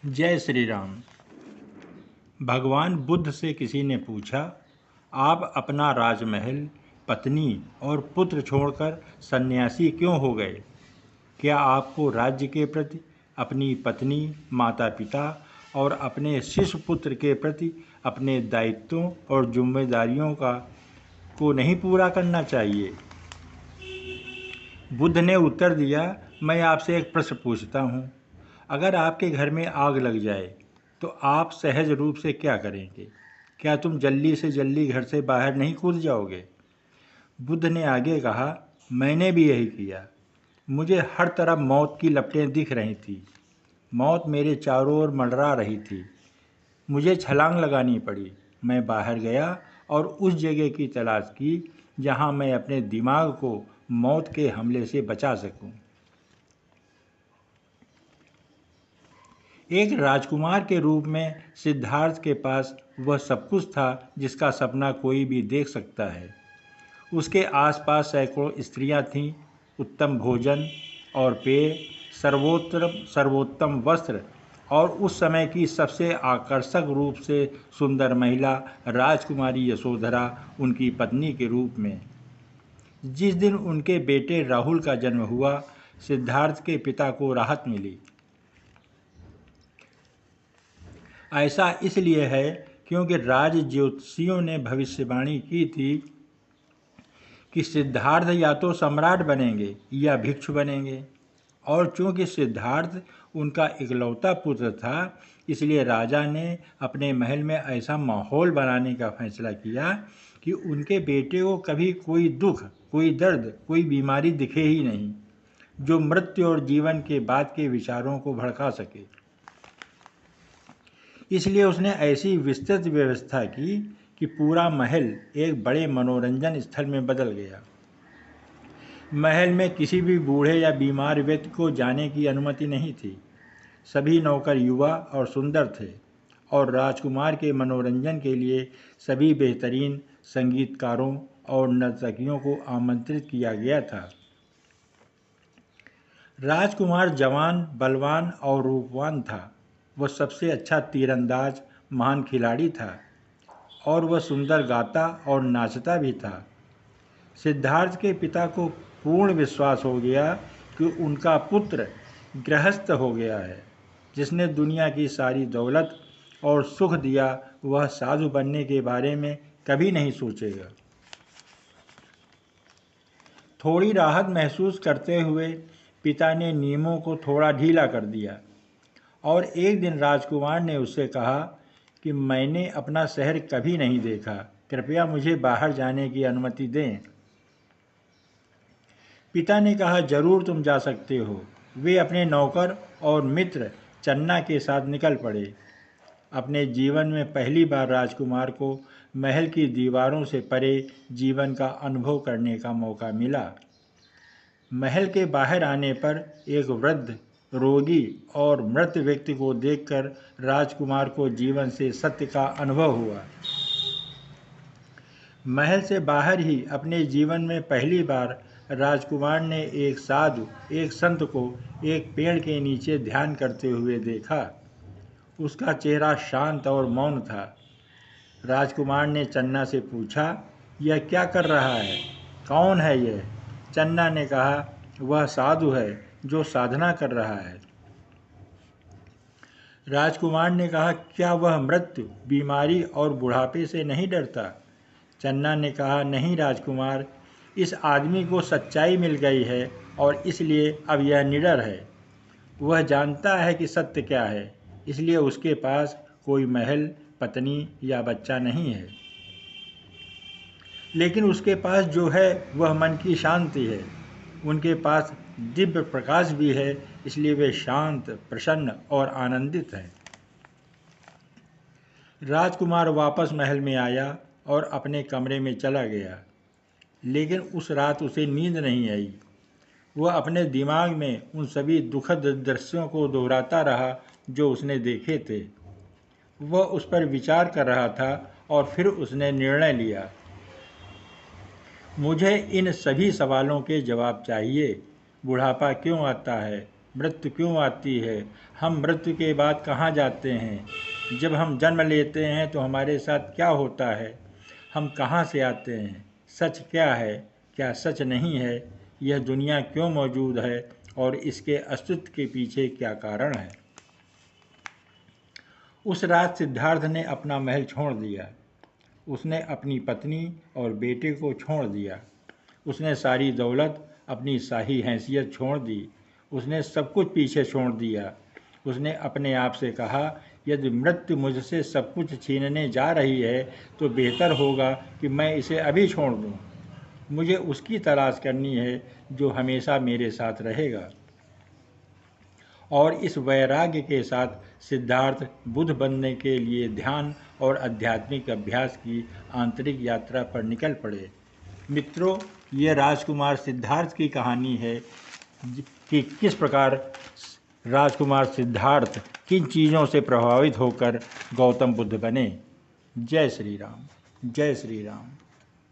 जय श्री राम। भगवान बुद्ध से किसी ने पूछा, आप अपना राजमहल, पत्नी और पुत्र छोड़कर सन्यासी क्यों हो गए? क्या आपको राज्य के प्रति, अपनी पत्नी, माता पिता और अपने शिशु पुत्र के प्रति अपने दायित्वों और जिम्मेदारियों को नहीं पूरा करना चाहिए? बुद्ध ने उत्तर दिया, मैं आपसे एक प्रश्न पूछता हूँ। अगर आपके घर में आग लग जाए तो आप सहज रूप से क्या करेंगे? क्या तुम जल्दी से जल्दी घर से बाहर नहीं कूद जाओगे? बुद्ध ने आगे कहा, मैंने भी यही किया। मुझे हर तरफ मौत की लपटें दिख रही थी। मौत मेरे चारों ओर मंडरा रही थी। मुझे छलांग लगानी पड़ी। मैं बाहर गया और उस जगह की तलाश की जहां मैं अपने दिमाग को मौत के हमले से बचा सकूं। एक राजकुमार के रूप में सिद्धार्थ के पास वह सब कुछ था जिसका सपना कोई भी देख सकता है। उसके आसपास सैकड़ों स्त्रियां थीं, उत्तम भोजन और पेय, सर्वोत्तम वस्त्र और उस समय की सबसे आकर्षक रूप से सुंदर महिला राजकुमारी यशोधरा उनकी पत्नी के रूप में। जिस दिन उनके बेटे राहुल का जन्म हुआ, सिद्धार्थ के पिता को राहत मिली। ऐसा इसलिए है क्योंकि राज ज्योतिषियों ने भविष्यवाणी की थी कि सिद्धार्थ या तो सम्राट बनेंगे या भिक्षु बनेंगे, और चूंकि सिद्धार्थ उनका इकलौता पुत्र था, इसलिए राजा ने अपने महल में ऐसा माहौल बनाने का फैसला किया कि उनके बेटे को कभी कोई दुख, कोई दर्द, कोई बीमारी दिखे ही नहीं, जो मृत्यु और जीवन के बाद के विचारों को भड़का सके। इसलिए उसने ऐसी विस्तृत व्यवस्था की कि पूरा महल एक बड़े मनोरंजन स्थल में बदल गया। महल में किसी भी बूढ़े या बीमार व्यक्ति को जाने की अनुमति नहीं थी। सभी नौकर युवा और सुंदर थे, और राजकुमार के मनोरंजन के लिए सभी बेहतरीन संगीतकारों और नर्तकियों को आमंत्रित किया गया था। राजकुमार जवान, बलवान और रूपवान था। वह सबसे अच्छा तीरंदाज, महान खिलाड़ी था, और वह सुंदर गाता और नाचता भी था। सिद्धार्थ के पिता को पूर्ण विश्वास हो गया कि उनका पुत्र गृहस्थ हो गया है। जिसने दुनिया की सारी दौलत और सुख दिया, वह साधु बनने के बारे में कभी नहीं सोचेगा। थोड़ी राहत महसूस करते हुए पिता ने नियमों को थोड़ा ढीला कर दिया, और एक दिन राजकुमार ने उससे कहा कि मैंने अपना शहर कभी नहीं देखा, कृपया मुझे बाहर जाने की अनुमति दें। पिता ने कहा, जरूर तुम जा सकते हो। वे अपने नौकर और मित्र चन्ना के साथ निकल पड़े। अपने जीवन में पहली बार राजकुमार को महल की दीवारों से परे जीवन का अनुभव करने का मौका मिला। महल के बाहर आने पर एक वृद्ध, रोगी और मृत व्यक्ति को देखकर राजकुमार को जीवन से सत्य का अनुभव हुआ। महल से बाहर ही अपने जीवन में पहली बार राजकुमार ने एक साधु, एक संत को एक पेड़ के नीचे ध्यान करते हुए देखा। उसका चेहरा शांत और मौन था। राजकुमार ने चन्ना से पूछा, यह क्या कर रहा है? कौन है यह? चन्ना ने कहा, वह साधु है जो साधना कर रहा है। राजकुमार ने कहा, क्या वह मृत्यु, बीमारी और बुढ़ापे से नहीं डरता? चन्ना ने कहा, नहीं राजकुमार, इस आदमी को सच्चाई मिल गई है और इसलिए अब यह निडर है। वह जानता है कि सत्य क्या है, इसलिए उसके पास कोई महल, पत्नी या बच्चा नहीं है, लेकिन उसके पास जो है वह मन की शांति है। उनके पास दिव्य प्रकाश भी है, इसलिए वे शांत, प्रसन्न और आनंदित हैं। राजकुमार वापस महल में आया और अपने कमरे में चला गया, लेकिन उस रात उसे नींद नहीं आई। वह अपने दिमाग में उन सभी दुखद दृश्यों को दोहराता रहा जो उसने देखे थे। वह उस पर विचार कर रहा था और फिर उसने निर्णय लिया, मुझे इन सभी सवालों के जवाब चाहिए। बुढ़ापा क्यों आता है? मृत्यु क्यों आती है, हम मृत्यु के बाद कहाँ जाते हैं, जब हम जन्म लेते हैं तो हमारे साथ क्या होता है, हम कहाँ से आते हैं, सच क्या है, क्या सच नहीं है, यह दुनिया क्यों मौजूद है और इसके अस्तित्व के पीछे क्या कारण है। उस रात सिद्धार्थ ने अपना महल छोड़ दिया। उसने अपनी पत्नी और बेटे को छोड़ दिया। उसने सारी दौलत, अपनी शाही हैसियत छोड़ दी। उसने सब कुछ पीछे छोड़ दिया। उसने अपने आप से कहा, यदि मृत्यु मुझसे सब कुछ छीनने जा रही है तो बेहतर होगा कि मैं इसे अभी छोड़ दूं। मुझे उसकी तलाश करनी है जो हमेशा मेरे साथ रहेगा। और इस वैराग्य के साथ सिद्धार्थ बुद्ध बनने के लिए ध्यान और आध्यात्मिक अभ्यास की आंतरिक यात्रा पर निकल पड़े। मित्रों, ये राजकुमार सिद्धार्थ की कहानी है कि किस प्रकार राजकुमार सिद्धार्थ किन चीज़ों से प्रभावित होकर गौतम बुद्ध बने। जय श्री राम, जय श्री राम।